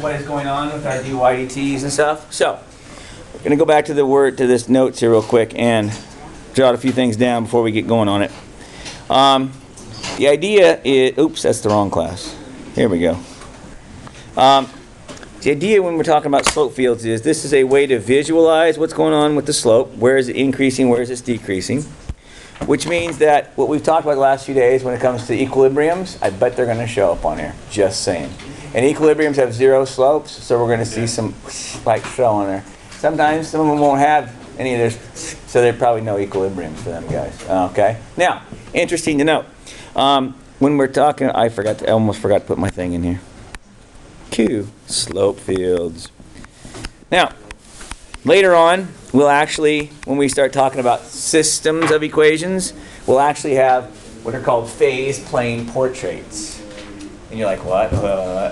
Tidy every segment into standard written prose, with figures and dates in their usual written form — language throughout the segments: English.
What is going on with our dy/dt's and stuff. So we're going to go back to this notes here real quick and jot a few things down before we get going on it. The idea is, oops, that's the wrong class. Here we go. The idea when we're talking about slope fields is this is a way to visualize what's going on with the slope. Where is it increasing? Where is it decreasing? Which means that what we've talked about the last few days when it comes to equilibriums, I bet they're going to show up on here. Just saying. And equilibriums have zero slopes, so we're going to see some spikes show on there. Sometimes some of them won't have any of this, so there's probably no equilibriums for them guys. Okay. Now, interesting to note. When we're talking, I almost forgot to put my thing in here. Q, slope fields. Now, later on, we'll actually, when we start talking about systems of equations, we'll actually have what are called phase plane portraits. And you're like, what?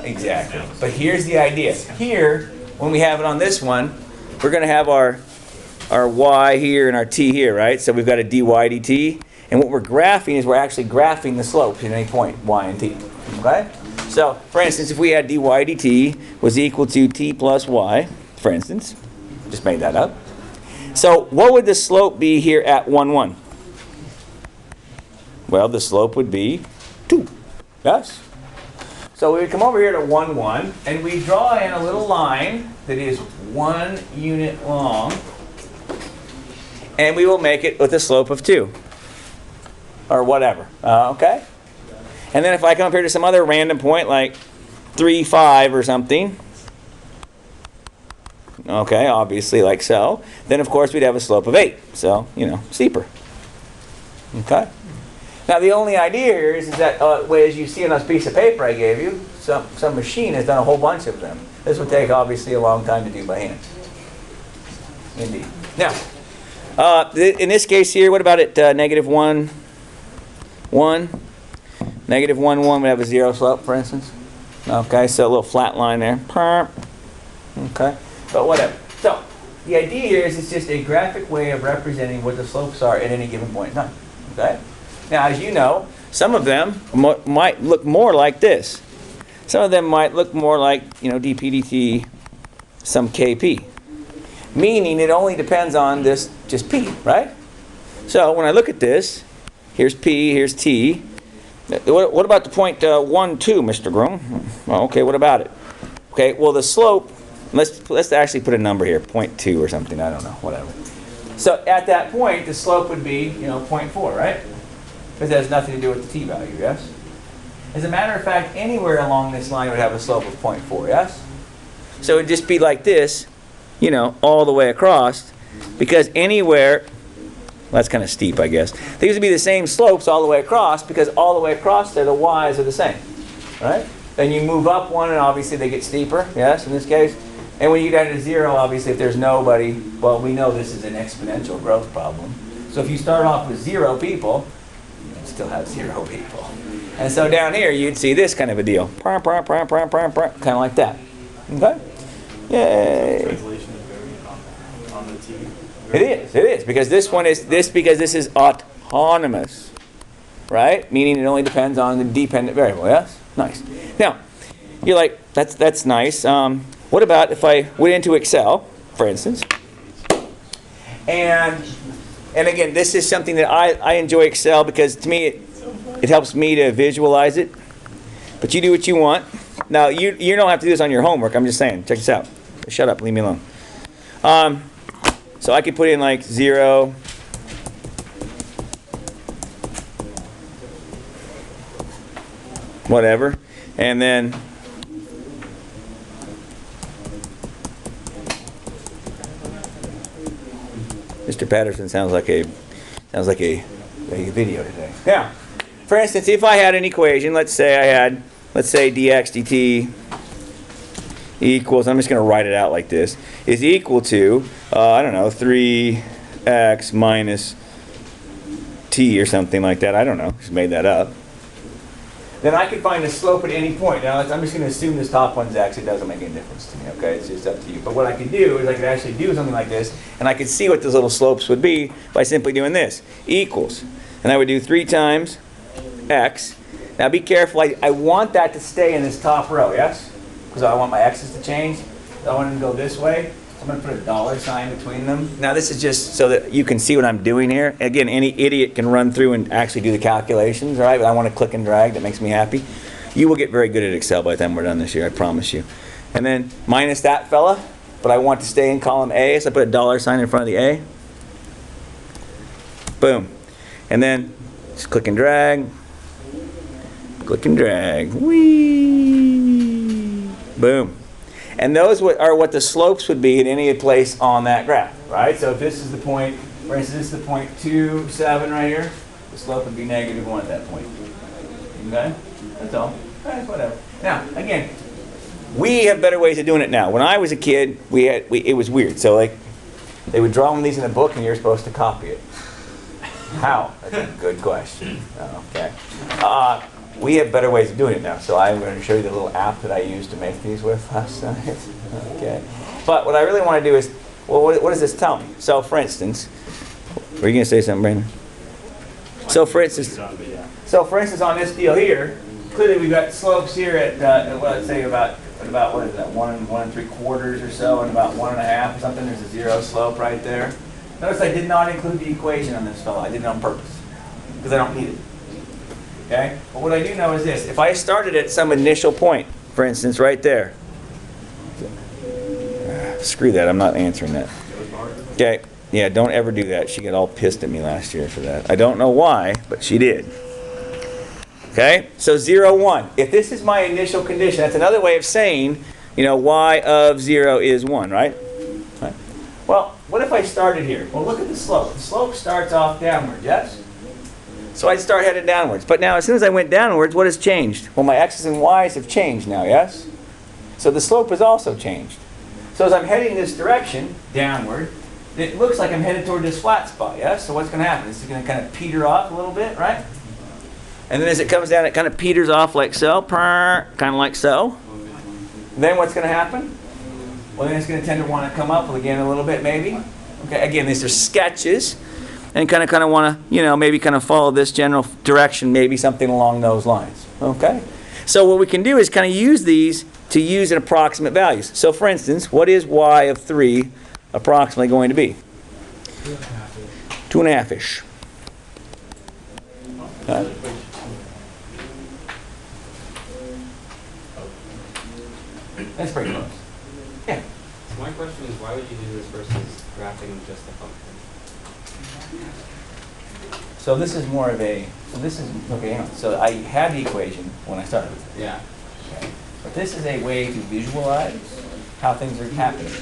Exactly. But here's the idea. Here, when we have it on this one, we're going to have our y here and our t here, right? So we've got a dy dt. And what we're graphing is we're actually graphing the slopes at any point, y and t. Okay? So, for instance, if we had dy dt was equal to t plus y, for instance, just made that up. So what would the slope be here at 1, 1? Well, the slope would be 2. Yes? So we would come over here to 1, 1, and we draw in a little line that is 1 unit long, and we will make it with a slope of 2. Or whatever. Okay? And then if I come up here to some other random point, like 3, 5 or something, okay, obviously like so, then of course we'd have a slope of 8. So, steeper. Okay? Now the only idea here is that, as you see on this piece of paper I gave you, some machine has done a whole bunch of them. This would take obviously a long time to do by hand. Indeed. Now, in this case here, what about at negative 1, 1? Negative 1, 1 would have a 0 slope, for instance. Okay, so a little flat line there. Okay, but whatever. So, the idea here is it's just a graphic way of representing what the slopes are at any given point in time. Okay? Now, as you know, some of them might look more like this. Some of them might look more like, dp dt, some kp. Meaning it only depends on this, just p, right? So, when I look at this, here's p, here's t. What about the point 1, 2, Mr. Groom? Well, okay, what about it? Okay, well the slope, let's actually put a number here, 0.2 or something, I don't know, whatever. So at that point, the slope would be, 0.4, right? Because it has nothing to do with the t value, yes? As a matter of fact, anywhere along this line would have a slope of 0.4, yes? So it would just be like this, all the way across, because anywhere, well, that's kind of steep, I guess. These would be the same slopes all the way across, because all the way across there, the y's are the same, right? Then you move up one, and obviously they get steeper, yes, in this case. And when you get down to 0, obviously, if there's nobody, well, we know this is an exponential growth problem. So if you start off with 0 people, you still have 0 people. And so down here, you'd see this kind of a deal. Kind of like that. Okay? Yay. Translation is very on the T. It is, because this is autonomous, right? Meaning it only depends on the dependent variable, yes? Nice. Now, you're like, that's nice. What about if I went into Excel, for instance, and again, this is something that I enjoy Excel because to me it helps me to visualize it, but you do what you want. Now, you don't have to do this on your homework, I'm just saying, check this out. Shut up, leave me alone. So I could put in like 0, whatever, and then Mr. Patterson sounds like a video today. Now, for instance, if I had an equation, let's say dx dt equals, I'm just going to write it out like this, is equal to, 3x minus t or something like that. I don't know. Just made that up. Then I could find the slope at any point. Now, I'm just going to assume this top one's x. It doesn't make any difference to me, okay? It's just up to you. But what I could do is I could actually do something like this, and I could see what those little slopes would be by simply doing this. Equals. And I would do 3 times x. Now, be careful. I want that to stay in this top row, yes? because I want my x's to change. I want them to go this way. So I'm going to put a dollar sign between them. Now this is just so that you can see what I'm doing here. Again, any idiot can run through and actually do the calculations, right? But I want to click and drag. That makes me happy. You will get very good at Excel by the time we're done this year, I promise you. And then minus that fella, but I want to stay in column A, so I put a dollar sign in front of the A. Boom. And then just click and drag. Click and drag. Whee! Boom. And those are what the slopes would be at any place on that graph, right? So if this is the point, for instance, this is the point 2, 7 right here, the slope would be -1 at that point. Okay? That's all. That's whatever. Now, again, we have better ways of doing it now. When I was a kid, it was weird. So like, they would draw these in a book and you're supposed to copy it. How? That's a good question. Okay. We have better ways of doing it now. So I'm going to show you the little app that I used to make these with last night. Okay. But what I really want to do is, well, what does this tell me? So for instance, were you going to say something, Brandon? So for instance, on this deal here, clearly we've got slopes here at, let's say about what is that, 1 3/4 or so, and about 1.5 or something. There's a 0 slope right there. Notice I did not include the equation on this fellow. I did it on purpose because I don't need it. Okay? But what I do know is this. If I started at some initial point, for instance, right there. Screw that. I'm not answering that. Okay. Yeah, don't ever do that. She got all pissed at me last year for that. I don't know why, but she did. Okay? So 0, 1. If this is my initial condition, that's another way of saying, y of 0 is 1, right? Right? Well, what if I started here? Well, look at the slope. The slope starts off downward, yes? So I'd start headed downwards. But now, as soon as I went downwards, what has changed? Well, my x's and y's have changed now, yes? So the slope has also changed. So as I'm heading this direction, downward, it looks like I'm headed toward this flat spot, yes? So what's going to happen? It's going to kind of peter off a little bit, right? And then as it comes down, it kind of peters off like so, kind of like so. Then what's going to happen? Well, then it's going to tend to want to come up again a little bit, maybe. Okay, again, these are sketches. And kind of want to, maybe kind of follow this general direction, maybe something along those lines. Okay? So what we can do is kind of use these to use an approximate values. So for instance, what is y of 3 approximately going to be? 2.5-ish. That's pretty close. Yeah. So my question is, why would you do this versus graphing just a function? So this is more of a, okay, hang on. So I had the equation when I started. Yeah. Okay. But this is a way to visualize how things are happening.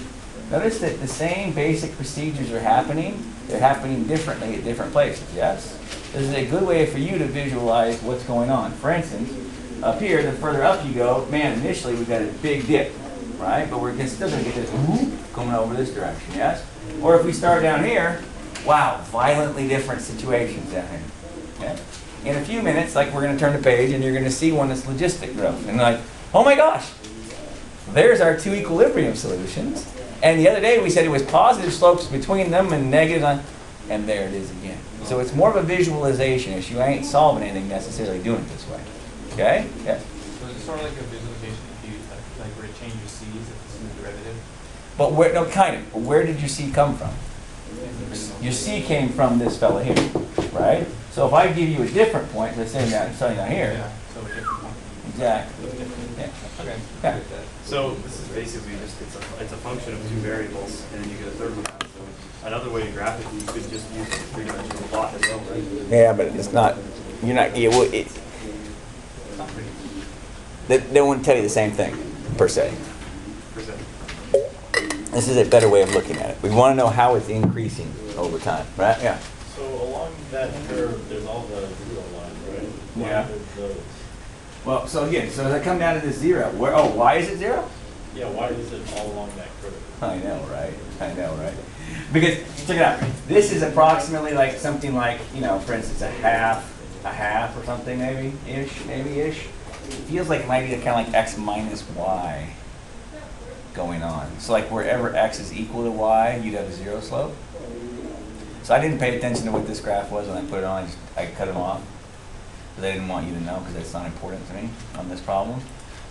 Notice that the same basic procedures are happening. They're happening differently at different places, yes? This is a good way for you to visualize what's going on. For instance, up here, the further up you go, man, initially we've got a big dip, right? But we're still going to get this whoop going over this direction, yes? Or if we start down here, wow, violently different situations down here. Okay? In a few minutes, like we're going to turn the page and you're going to see one that's logistic growth. And like, oh my gosh, there's our 2 equilibrium solutions. And the other day we said it was positive slopes between them and negative on, and there it is again. So it's more of a visualization issue. I ain't solving anything necessarily doing it this way. Okay? Yes? So is it sort of like a visualization if you like where to change your c's if this is a derivative? But where, no, kind of. But where did your C come from? Your C came from this fella here, right? So if I give you a different point, let's say starting down here. Yeah, so a different one. Exactly. Yeah. Okay. Yeah. So this is basically just, it's a function of 2 variables, and then you get a third one. So another way to graph it, you could just use a 3-dimensional plot as well, right? Yeah, but it's not. You're not. Yeah, well, they won't tell you the same thing, per se. This is a better way of looking at it. We want to know how it's increasing over time, right? Yeah. So along that curve, there's all the 0 lines, right? Yeah. Well, so again, so as I come down to this 0, why is it 0? Yeah, why is it all along that curve? I know, right? Because, check it out. This is approximately like something like, for instance, a half or something maybe-ish. It feels like it might be kind of like x minus y going on. So like wherever x is equal to y, you'd have a 0 slope. So I didn't pay attention to what this graph was when I put it on. I cut them off. Because I didn't want you to know because that's not important to me on this problem.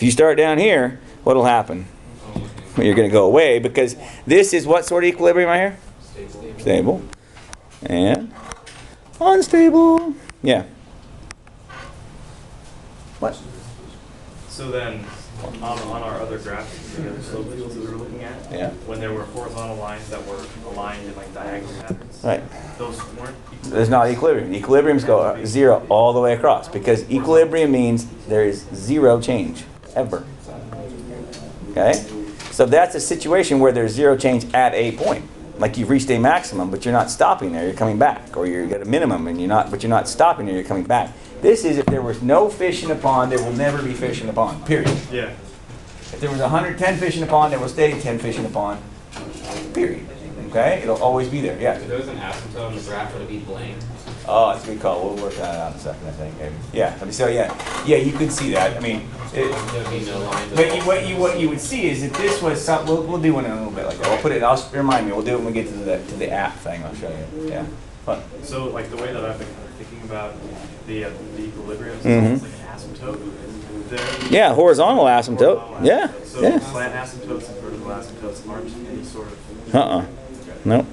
If you start down here, what'll happen? Well, you're going to go away because this is what sort of equilibrium right here? Stable. And unstable. Yeah. What? So then, on our other graphs, the other slope fields that we were looking at, Yeah. when there were horizontal lines that were aligned in like diagonal patterns, Right. those weren't. There's not equilibrium. Equilibriums go 0 all the way across because equilibrium means there is 0 change ever. Okay? So that's a situation where there's 0 change at a point. Like you've reached a maximum, but you're not stopping there, you're coming back. Or you're at a minimum and but you're not stopping there, you're coming back. This is if there was no fish in a pond, there will never be fish in a pond, period. Yeah. If there was 110 fish in a pond, there will stay 10 fish in a pond, period. Okay? It'll always be there, yeah. If there was an asymptote on the graph, would it be blank? Oh, that's a good call. We'll work that out in a second, I think. Maybe. Yeah. I mean, so yeah, you could see that. I mean, There would be no lines. but what you would see is if this was some. We'll do one in a little bit like that. We'll put it. Remind me. We'll do it when we get to the app thing. I'll show you. Yeah. Fun. So like the way that I've been kind of thinking about the equilibriums, Mhm. is like an asymptote. There- Yeah, horizontal asymptote. horizontal Yeah. asymptote. So Yeah. slant asymptotes and vertical asymptotes aren't any sort of. Nope.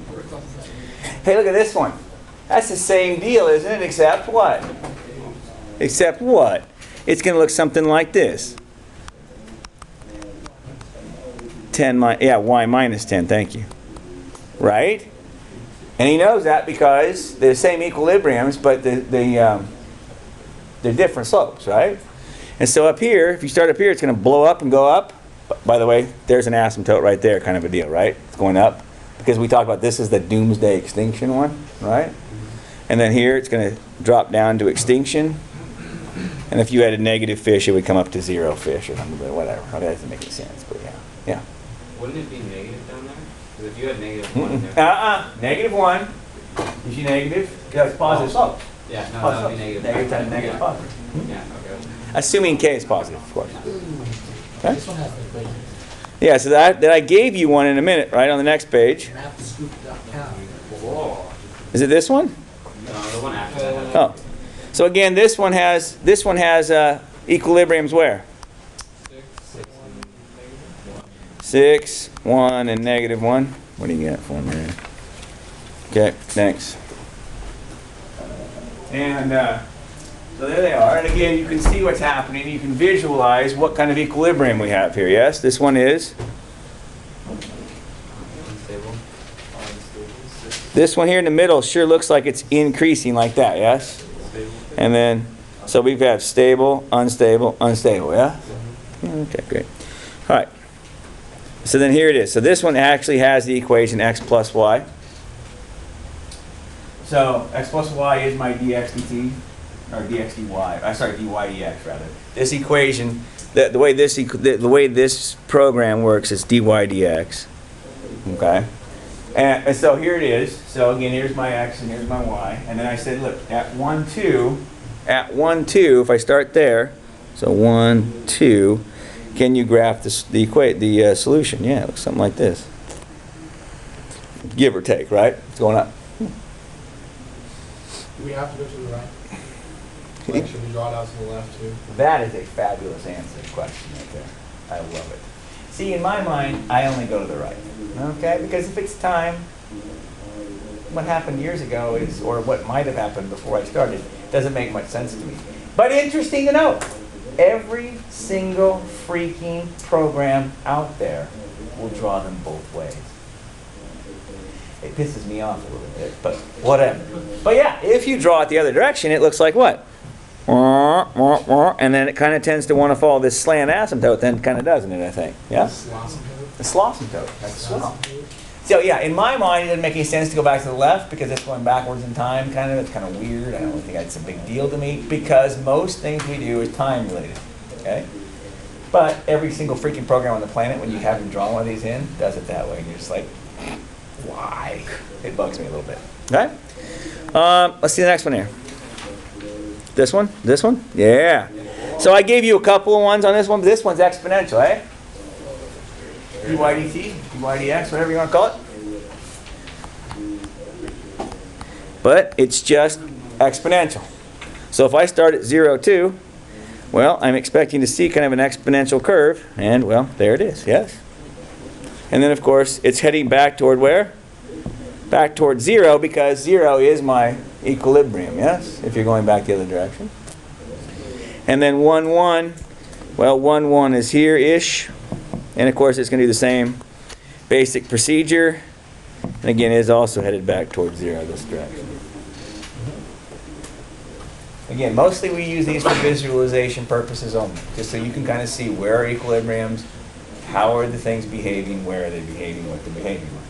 Hey, look at this one. That's the same deal, isn't it? Except what? Except what? It's going to look something like this. 10 y minus 10. Thank you. Right? And he knows that because they're the same equilibriums, but they're different slopes, right? And so up here, if you start up here, it's going to blow up and go up. By the way, there's an asymptote right there, kind of a deal, right? It's going up. Because we talked about this is the doomsday extinction one, right? And then here it's going to drop down to extinction. And if you had a negative fish, it would come up to 0 fish or something, but whatever. Okay, that doesn't make any sense, but yeah. Yeah. Wouldn't it be negative down there? Because if you had -1 there. Negative 1 is your negative. That's positive slope. Yeah, no, that would be negative. Negative times negative Yeah. positive. Yeah, okay. Assuming k is positive, of course. Okay? This one has an equation. Yeah, so that I gave you one in a minute, right on the next page. You have to scoop it down. Whoa. Is it this one? No, the one after that has. Oh. So again, this one has equilibriums where? 6, 1, and -1. What do you got for me? Okay, thanks. And so there they are. And again, you can see what's happening. You can visualize what kind of equilibrium we have here. Yes, this one is. Unstable. This one here in the middle sure looks like it's increasing like that. Yes. And then, so we've got stable, unstable, unstable. Yeah. Okay, great. All right. So then here it is. So this one actually has the equation x plus y. So x plus y is my dx dt, or dx dy. Sorry, dy dx rather. This equation, the way this program works is dy dx. Okay. And so here it is. So again, here's my x and here's my y. And then I said, look, at 1, 2, if I start there, so 1, 2. Can you graph the solution? Yeah, it looks something like this. Give or take, right? It's going up. Do we have to go to the right? Like, should we draw it out to the left too? That is a fabulous answer question right there. I love it. See, in my mind, I only go to the right. Okay? Because if it's time, what happened years ago is, or what might have happened before I started, doesn't make much sense to me. But interesting to note. Every single freaking program out there will draw them both ways. It pisses me off a little bit, but whatever. But yeah, if you draw it the other direction, it looks like what? And then it kind of tends to want to follow this slant asymptote, then kind of doesn't it, I think? Yeah? The slossymptote. That's swell. So yeah, in my mind, it doesn't make any sense to go back to the left because it's going backwards in time, kind of. It's kind of weird. I don't think that's a big deal to me because most things we do is time related, okay? But every single freaking program on the planet, when you have them draw one of these in, does it that way. And you're just like, why? It bugs me a little bit. Okay? Let's see the next one here. This one? This one? Yeah. So I gave you a couple of ones on this one, but this one's exponential, eh? dy dt, dy dx, whatever you want to call it. But it's just exponential. So if I start at 0, 2, Well, I'm expecting to see kind of an exponential curve, and well, there it is, yes. And then of course, it's heading back toward where? Back toward 0, because 0 is my equilibrium, yes? If you're going back the other direction. And then 1, 1, well, 1, 1 is here-ish. And of course, it's going to do the same basic procedure. And again, it is also headed back towards 0 this direction. Again, mostly we use these for visualization purposes only, just so you can kind of see where are equilibriums, how are the things behaving, where are they behaving, what they're behaving like.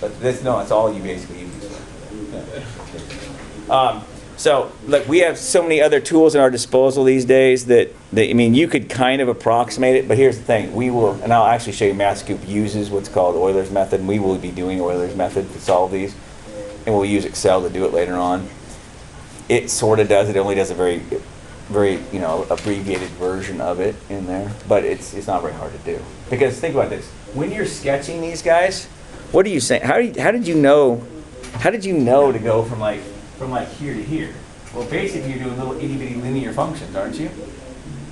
But this, no, it's all you basically use. So, look, we have so many other tools at our disposal these days that I mean, you could kind of approximate it, but here's the thing. We will, and I'll actually show you, MathScoop uses what's called Euler's method, and we will be doing Euler's method to solve these. And we'll use Excel to do it later on. It sort of does. It only does a very, you know, abbreviated version of it in there. But it's not very hard to do. Because think about this. When you're sketching these guys, what are you saying? How did you know to go from like here to here? Well, basically you're doing little itty bitty linear functions, aren't you?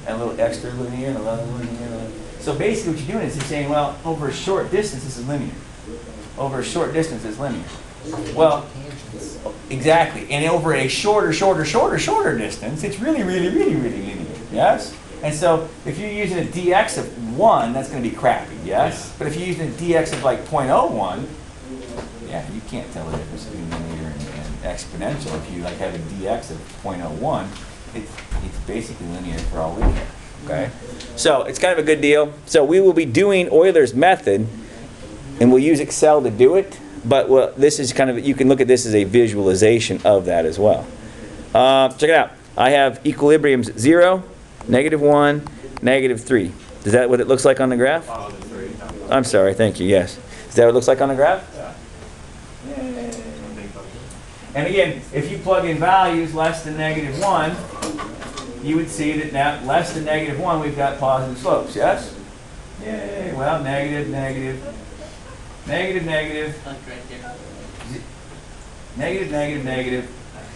And a little extra linear and a little linear. So basically what you're doing is you're saying, well, over a short distance this is linear. Over a short distance it's linear. Well, exactly. And over a shorter distance, it's really linear. Yes? And so if you're using a dx of 1, that's going to be crappy, yes? But if you're using a dx of like 0.01, yeah, you can't tell the difference between linear and exponential. If you like have a dx of 0.01, it's basically linear for all linear. Okay? So it's kind of a good deal. So we will be doing Euler's method, and we'll use Excel to do it. But well, this is kind of, you can look at this as a visualization of that as well. Check it out. I have equilibriums 0, -1, -3. Is that what it looks like on the graph? I'm sorry, thank you, yes. Is that what it looks like on the graph? Yeah. Yay. And again, if you plug in values less than -1, you would see that now less than -1, we've got positive slopes, yes? Yay, well, negative, negative. Negative, negative, negative, negative, negative,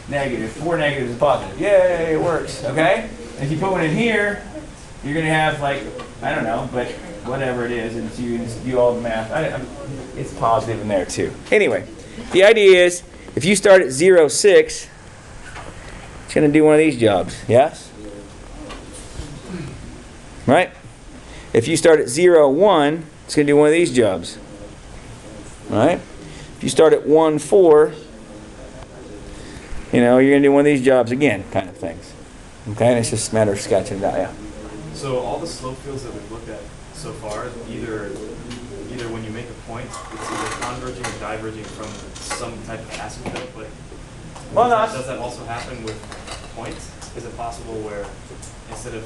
negative. 4 negatives is positive. Yay, it works, okay? If you put one in here, you're going to have like, I don't know, but whatever it is, and so you just do all the math. It's positive in there too. Anyway, the idea is, if you start at 0, 6, it's going to do one of these jobs, yes? Right? If you start at 0, 1, it's going to do one of these jobs. Right? If you start at 1, 4, you know, you're going to do one of these jobs again, kind of things. Okay? And it's just a matter of sketching it out, yeah. So all the slope fields that we've looked at so far, either when you make a point, it's either converging or diverging from some type of asymptote, but well, no, does that also happen with points? Is it possible where instead of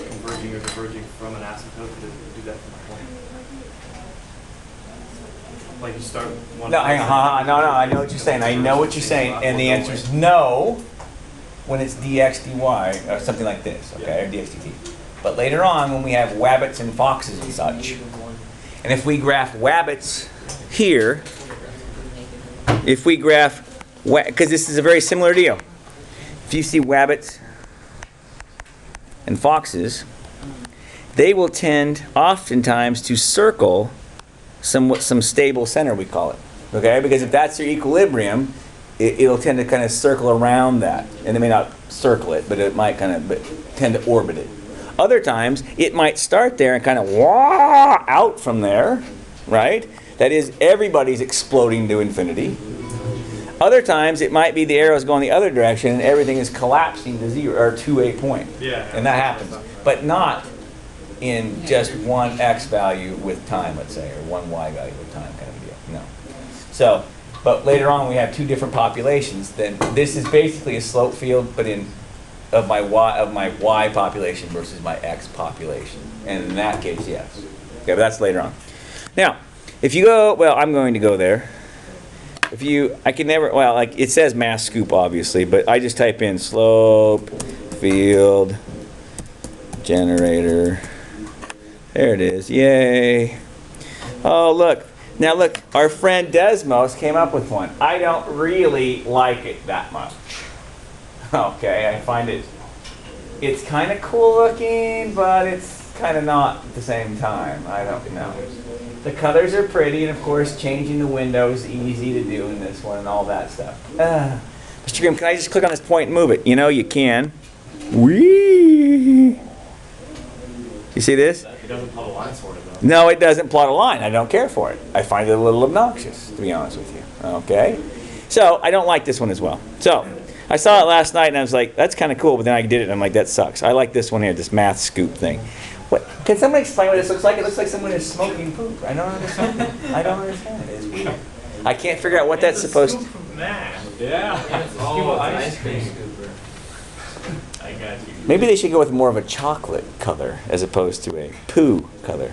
converging or diverging from an asymptote, to do that from a point? Like you start one. No, hang on. No, I know what you're saying. I know what you're saying. And the answer is no when it's dx dy, or something like this, okay, or dx dt. But later on, when we have wabbits and foxes and such, and if we graph wabbits here, if we graph, because this is a very similar deal. If you see wabbits and foxes, they will tend oftentimes to circle some stable center, we call it, okay? Because if that's your equilibrium, it'll tend to kind of circle around that, and it may not circle it, but it might kind of tend to orbit it. Other times, it might start there and kind of wah out from there, right? That is, everybody's exploding to infinity. Other times, it might be the arrows going the other direction, and everything is collapsing to 0 or to a point, and that happens, but not in just one x value with time, let's say, or one y value with time, kind of a deal. No. So, but later on we have two different populations. Then this is basically a slope field, but of my y population versus my x population. And in that case, yes. Okay, but that's later on. Now, if you go, well, I'm going to go there. If you, I can never, well, like it says MathScoop obviously, but I just type in slope field generator. There it is. Yay. Oh, look. Now, look. Our friend Desmos came up with one. I don't really like it that much. Okay, I find it's kind of cool looking, but it's kind of not at the same time. I don't know. The colors are pretty, and of course, changing the window is easy to do in this one and all that stuff. Mr. Grimm, can I just click on this point and move it? You know, you can. Whee! You see this? It doesn't plot a line for it, though. No, it doesn't plot a line. I don't care for it. I find it a little obnoxious, to be honest with you. Okay? So, I don't like this one as well. So, I saw it last night and I was like, that's kind of cool, but then I did it and I'm like, that sucks. I like this one here, this math scoop thing. What? Can someone explain what this looks like? It looks like someone is smoking poop. I don't understand it. I don't understand it. It's weird. I can't figure out what that's supposed to... Yeah. Oh, it's an ice cream scooper. I got you. Maybe they should go with more of a chocolate color as opposed to a poo color.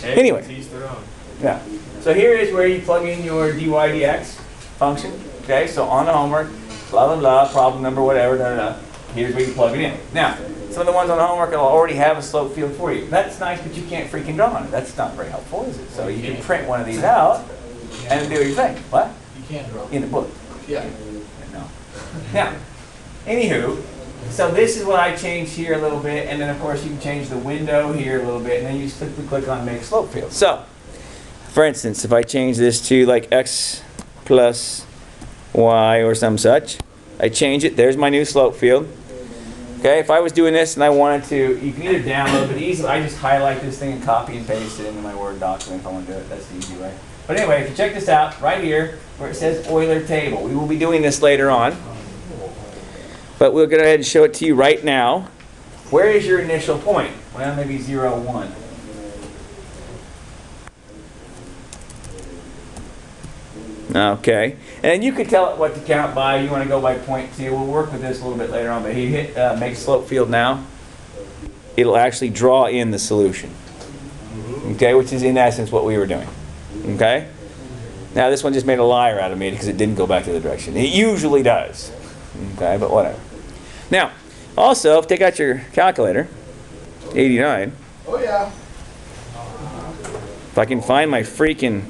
Hey, Anyway. to each their own. Yeah. So here is where you plug in your dy dx function. Okay, so on the homework, blah, blah, blah, problem number, whatever, da, da, da. Here's where you plug it in. Now, some of the ones on the homework will already have a slope field for you. That's nice, but you can't freaking draw on it. That's not very helpful, is it? So you can print one of these out and do your thing. What? You can draw. In the book. Yeah. No. Now, anywho, so this is what I changed here a little bit, and then of course you can change the window here a little bit, and then you simply click on make slope field. So, for instance, if I change this to like x plus y or some such, I change it, there's my new slope field. Okay, if I was doing this and I wanted to, you can either download it easily, I just highlight this thing and copy and paste it into my Word document if I want to do it, that's the easy way. But anyway, if you check this out, right here, where it says Euler Table, we will be doing this later on. But we'll go ahead and show it to you right now. Where is your initial point? Well, maybe 0, 1. Okay. And you could tell it what to count by. You want to go by 0.2. We'll work with this a little bit later on. But if you hit make slope field now, it'll actually draw in the solution. Okay, which is in essence what we were doing. Okay? Now this one just made a liar out of me because it didn't go back to the direction. It usually does. Okay, but whatever. Now, also, take out your calculator, 89. Oh yeah. If I can find my freaking...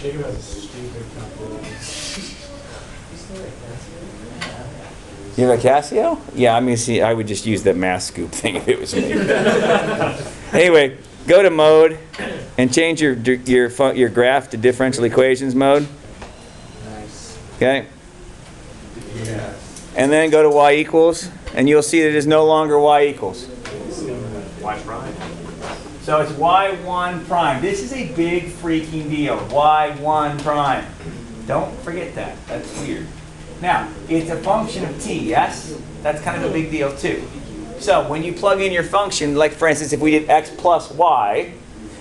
Jacob has a stupid calculator. You have a Casio? Yeah, I mean, see, I would just use the math scoop thing if it was me. Anyway, go to mode and change your graph to differential equations mode. Nice. Okay? Yeah. And then go to y equals, and you'll see that it is no longer y equals. Y prime. So it's y1 prime. This is a big freaking deal. y1 prime. Don't forget that. That's weird. Now, it's a function of t, yes? That's kind of a big deal too. So when you plug in your function, like for instance, if we did x plus y,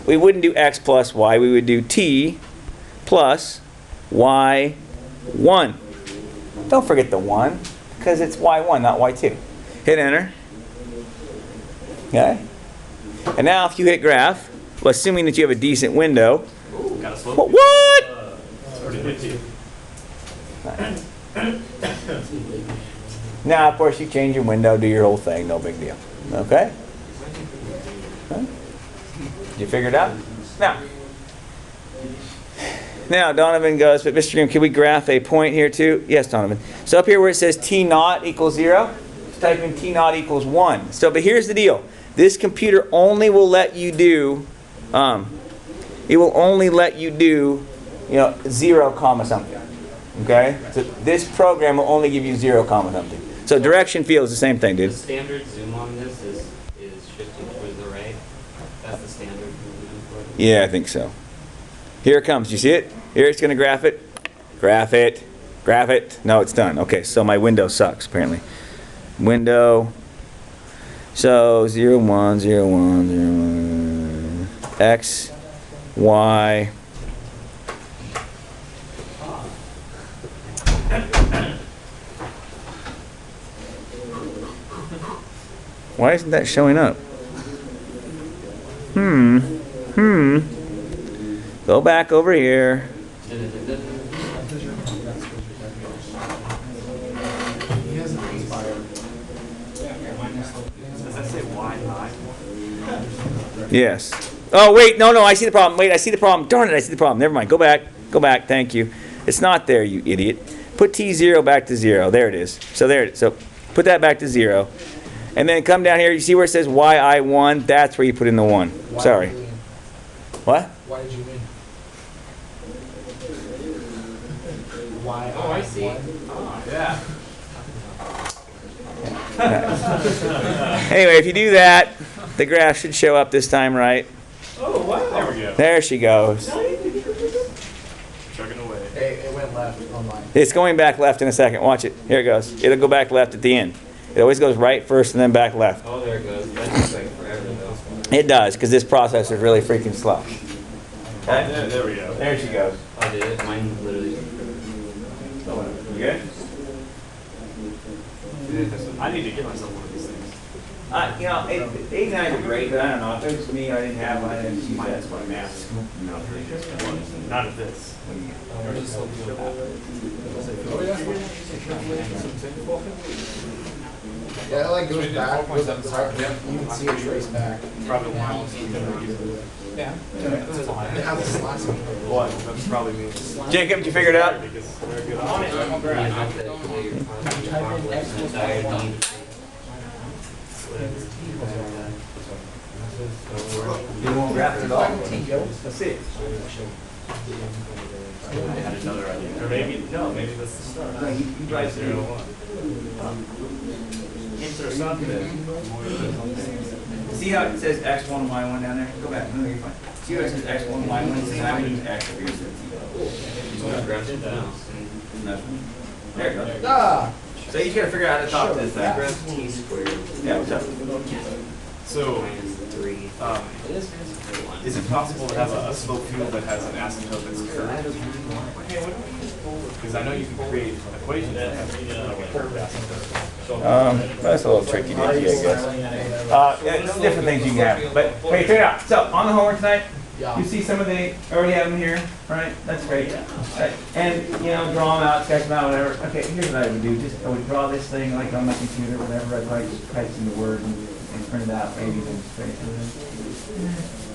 we wouldn't do x plus y. We would do t plus y1. Don't forget the 1, because it's y1, not y2. Hit enter. Okay? And now if you hit graph, well, assuming that you have a decent window, Ooh, got a slope. what? It's pretty good too. Now, of course, you change your window, do your whole thing, no big deal. Okay? Huh? You figure it out? Now, Donovan goes, but Mr. Grimm, can we graph a point here too? Yes, Donovan. So up here where it says t naught equals 0, just type in t naught equals 1. So, but here's the deal. This computer only will let you do, it will only let you do, 0 comma something. Okay? So this program will only give you 0 comma something. So direction field is the same thing, The dude. standard zoom on this is shifting towards the right. That's the standard movement for it. Yeah, I think so. Here it comes. You see it? Here it's going to graph it. Graph it. Graph it. No, it's done. Okay, so my window sucks, apparently. Window. So 0, 1, 0, 1, 0, 1. X, Y. Why isn't that showing up? Go back over here. He hasn't expired. Does that say Y high? Yes. Oh, wait. No, I see the problem. Wait, I see the problem. Darn it, I see the problem. Never mind. Go back. Go back. Thank you. It's not there, you idiot. put t0 back to 0. There it is. So there it is. So put that back to 0. And then come down here. You see where it says yi1? That's where you put in the 1. Why Sorry. did you win? What? Why did you win? Why? Oh, I see. won? Ah. Yeah. Anyway, if you do that, the graph should show up this time, right? Oh, wow. There we go. There she goes. Chugging away. It went left on mine. It's going back left in a second. Watch it. Here it goes. It'll go back left at the end. It always goes right first and then back left. Oh, there it goes. That takes like forever though. It does, because this process is really freaking slow. There, there we go. There she goes. I did it. Mine literally. You good? I need to get myself one of these things. You know, 89 are great, but I don't know. If it was me, I didn't have one. I didn't use that's my math. No, not of this. Oh, yeah. Yeah, it like goes back. Goes up, sorry, yeah, you can see it trace back. Probably why. Yeah. It has a slash. What? That's probably me. Jacob, did you figure it out? Because we're good on it. Yeah, not that your complex and entire need. You won't grab it at all. Let's see. I had another idea. Or maybe, no, maybe that's the start. No, you try to 0, 1. Enter something. See how it says x1 and y1 down there? Go back. No, you're fine. See how it says x1 and y1? It says I'm going to use x over here. Nothing. There it goes. Ah! So you got to figure out how to talk to this thing. Graph t squared Yeah, what's up? So, minus 3. is it possible to have a slope field that has an asymptote that's curved? Because I know you can create equations that have like a curved asymptote. That's a little tricky, I guess. Yeah, different things you can have. But hey, check it out. So on the homework tonight, Yeah. you see some of the, already have them here, right? That's great. Right. And, you know, draw them out, sketch them out, whatever. Okay, here's what I would do. Just, I would draw this thing like on my computer, whatever. I'd like type in the word and print it out, maybe even straight through it.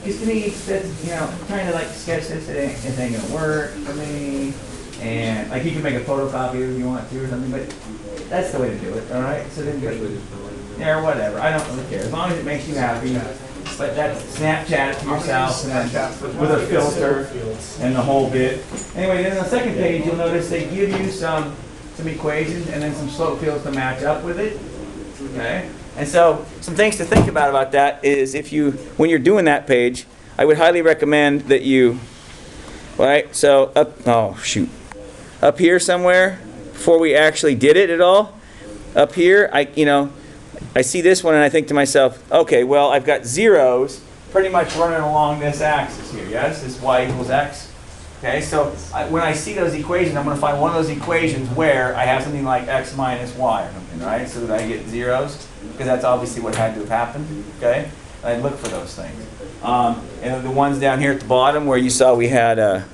Because to me, that's, you know, trying to like sketch this, it ain't gonna work for me. And like you can make a photocopy if you want to or something, but that's the way to do it, all right? So then, yeah, or whatever. I don't really care as long as it makes you happy. But that's Snapchat it to yourself and then with a filter and the whole bit. Anyway, then on the second page, you'll notice they give you some equations and then some slope fields to match up with it. Okay. And so some things to think about that is if you, when you're doing that page, I would highly recommend that you, right? So up here somewhere, before we actually did it at all, up here, I see this one and I think to myself, okay, well, I've got zeros pretty much running along this axis here, yes? This y equals x. Okay, so when I see those equations, I'm going to find one of those equations where I have something like x minus y or something, right? So that I get zeros, because that's obviously what had to have happened, okay? And I look for those things. And the ones down here at the bottom where you saw we had,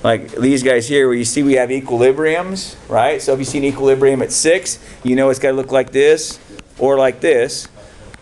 like these guys here where you see we have equilibriums, right? So if you see an equilibrium at 6, you know it's got to look like this or like this,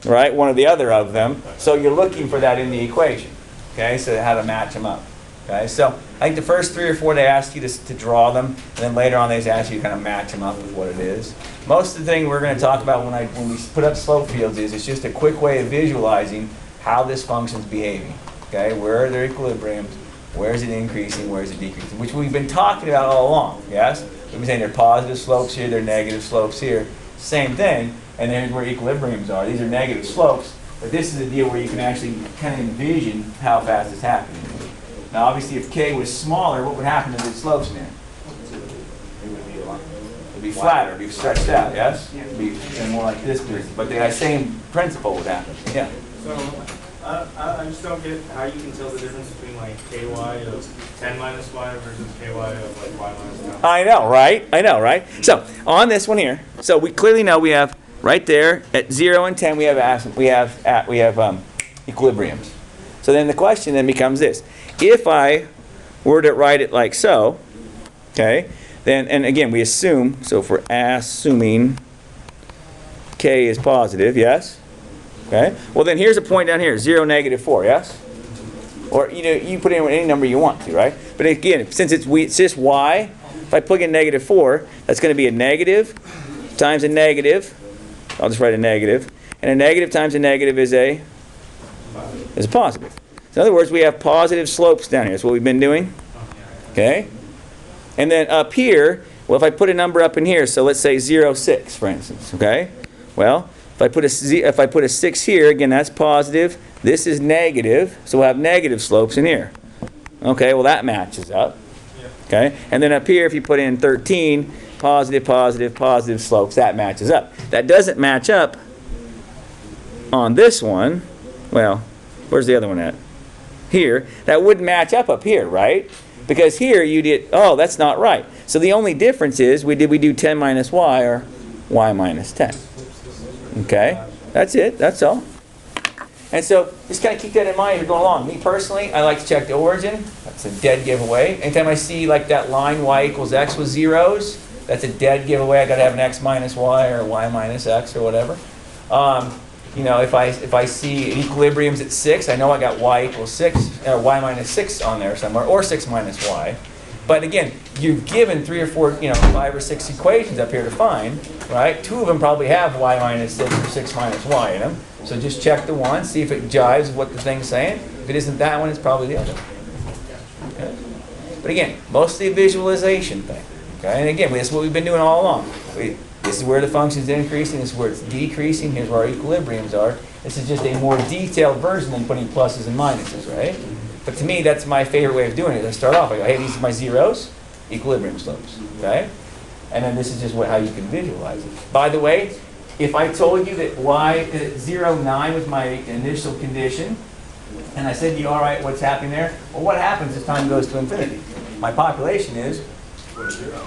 right? One or the other of them. So you're looking for that in the equation, okay? So how to match them up, okay? So I think the first 3 or 4 they ask you to draw them, and then later on they ask you to kind of match them up with what it is. Most of the thing we're going to talk about when we put up slope fields is it's just a quick way of visualizing how this function's behaving, okay? Where are their equilibriums? Where is it increasing? Where is it decreasing? Which we've been talking about all along, yes? We've been saying there are positive slopes here, there are negative slopes here. Same thing, and there's where equilibriums are. These are negative slopes, but this is a deal where you can actually kind of envision how fast it's happening. Now obviously if k was smaller, what would happen to the slopes in there? It would be flatter, it would be stretched out, yes? It would be more like this, but the same principle would happen, yeah. So, I just don't get how you can tell the difference between like ky of 10 minus y versus ky of like y minus 10. I know, right? So on this one here, so we clearly know we have right there at 0 and 10 we have equilibriums. So then the question then becomes this: if I were to write it like so, okay, then and again we assume. So if we're assuming k is positive, yes. Okay. Well then here's a point down here: 0, -4, yes. Or you put in any number you want to, right? But again, since it's just y, if I plug in negative 4, that's going to be a negative times a negative. I'll just write a negative. And a negative times a negative is a positive. So in other words, we have positive slopes down here. That's what we've been doing. Okay? And then up here, well, if I put a number up in here, so let's say 0, 6, for instance. Okay? Well, if I put a 6 here, again, that's positive. This is negative, so we'll have negative slopes in here. Okay, well, that matches up. Okay? And then up here, if you put in 13, positive, positive, positive slopes, that matches up. That doesn't match up on this one. Well, where's the other one at? Here. That wouldn't match up here, right? Because here you did, oh, that's not right. So the only difference is, we do 10 minus y or y minus 10. Okay? That's it. That's all. And so just kind of keep that in mind as you're going along. Me personally, I like to check the origin. That's a dead giveaway. Anytime I see like that line y equals x with zeros, that's a dead giveaway. I got to have an x minus y or y minus x or whatever. You know, if I see equilibriums at 6, I know I got y equals 6 or y minus 6 on there somewhere, or 6 minus y. But again, you've given 3 or 4, 5 or 6 equations up here to find, right? 2 of them probably have y minus 6 or 6 minus y in them. So just check the one, see if it jives with what the thing's saying. If it isn't that one, it's probably the other. Okay? But again, mostly a visualization thing. Okay? And again, this is what we've been doing all along. This is where the function's increasing, this is where it's decreasing, here's where our equilibriums are. This is just a more detailed version than putting pluses and minuses, right? But to me, that's my favorite way of doing it. I start off, I go, hey, these are my zeros, equilibrium slopes, okay? And then this is just how you can visualize it. By the way, if I told you that y, 0, 9 was my initial condition, and I said to you, all right, what's happening there? Well, what happens as time goes to infinity? My population is 1 to 0.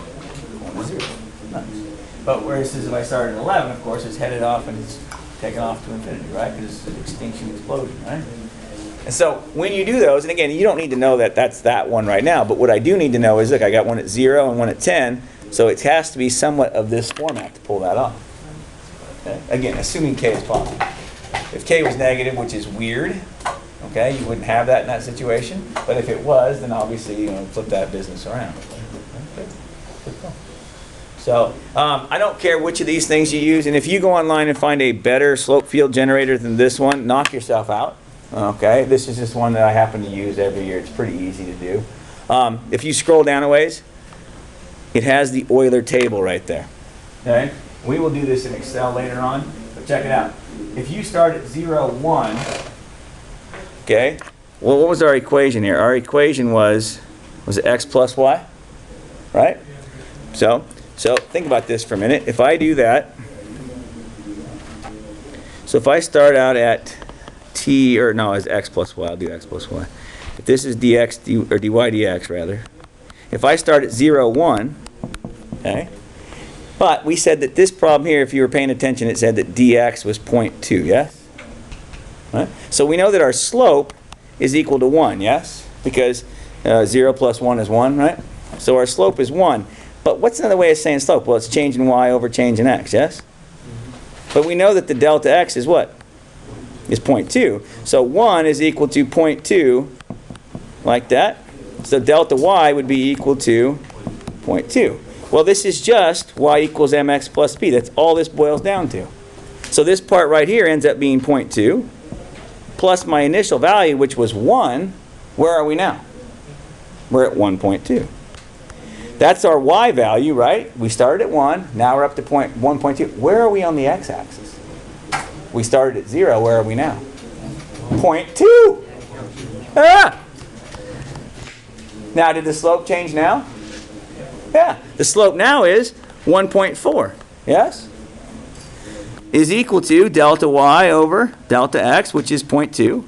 Nice. But whereas if I started at 11, of course, it's headed off and it's taken off to infinity, right? Because it's an extinction explosion, right? And so when you do those, and again, you don't need to know that that's that one right now, but what I do need to know is, look, I got one at 0 and one at 10, so it has to be somewhat of this format to pull that off. Okay? Again, assuming k is positive. If k was negative, which is weird, okay, you wouldn't have that in that situation. But if it was, then obviously, flip that business around. Okay. So I don't care which of these things you use, and if you go online and find a better slope field generator than this one, knock yourself out. Okay, this is just one that I happen to use every year. It's pretty easy to do. If you scroll down a ways, it has the Euler Table right there. Okay, we will do this in Excel later on, but check it out. If you start at 0, 1, okay, well, what was our equation here? Our equation was it x plus y, right? So think about this for a minute. If I do that, so if I start out at t, or no, as x plus y, I'll do x plus y. If this is dx, or dy dx rather. If I start at 0, 1, okay, but we said that this problem here, if you were paying attention, it said that dx was 0.2, yes? Right? So we know that our slope is equal to 1, yes? Because 0 plus 1 is 1, right? So our slope is 1. But what's another way of saying slope? Well, it's change in y over change in x, yes? But we know that the delta x is what? Is 0.2. So 1 is equal to 0.2, like that. So delta y would be equal to 0.2. Well, this is just y equals mx plus b. That's all this boils down to. So this part right here ends up being 0.2, plus my initial value, which was 1. Where are we now? We're at 1.2. That's our y value, right? We started at 1. Now we're up to 1.2. Where are we on the x-axis? We started at 0. Where are we now? 0.2. Ah! Now, did the slope change now? Yeah. The slope now is 1.4. Yes? Is equal to delta y over delta x, which is 0.2.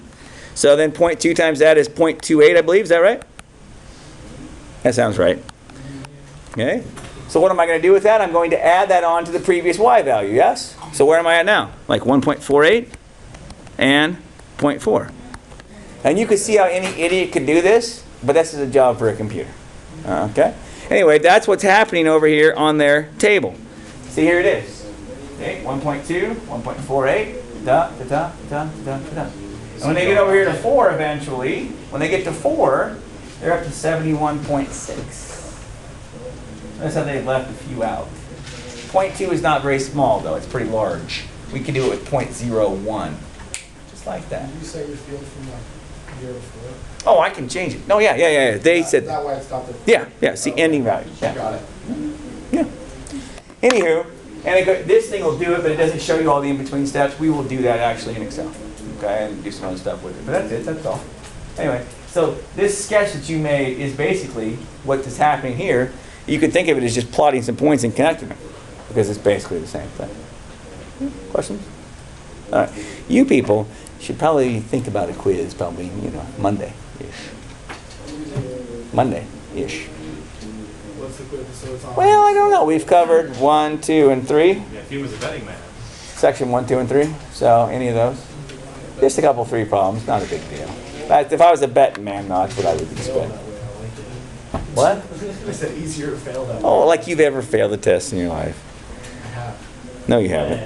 So then 0.2 times that is 0.28, I believe. Is that right? That sounds right. Okay? So what am I going to do with that? I'm going to add that on to the previous y value, yes? So where am I at now? Like 1.48 and 0.4. And you can see how any idiot could do this, but this is a job for a computer. Okay? Anyway, that's what's happening over here on their table. See, here it is. Okay, 1.2, 1.48, da, da, da, da, da, da. And when they get over here to 4 eventually, when they get to 4, they're up to 71.6. Notice how they left a few out. 0.2 is not very small though, it's pretty large. We could do it with 0.01, just like that. Did you say your field from like year before? Oh, I can change it. No, yeah. They said, That way it's not the. yeah, see ending value. Yeah. Got it. Yeah. Anywho, this thing will do it, but it doesn't show you all the in-between steps. We will do that actually in Excel, okay, and do some other stuff with it. But that's it, that's all. Anyway, so this sketch that you made is basically what is happening here. You could think of it as just plotting some points and connecting them, because it's basically the same thing. Questions? All right. You people should probably think about a quiz, probably, Monday-ish. Monday-ish. What's the quiz? So it's on. Well, I don't know. We've covered 1, 2, and 3. Yeah, if he was a betting man. Section 1, 2, and 3. So any of those. Just a couple 3 problems. Not a big deal. But if I was a betting man, that's what I would expect. What? I said easier to fail that. Oh, like you've ever failed a test in your life. I have. No, you haven't.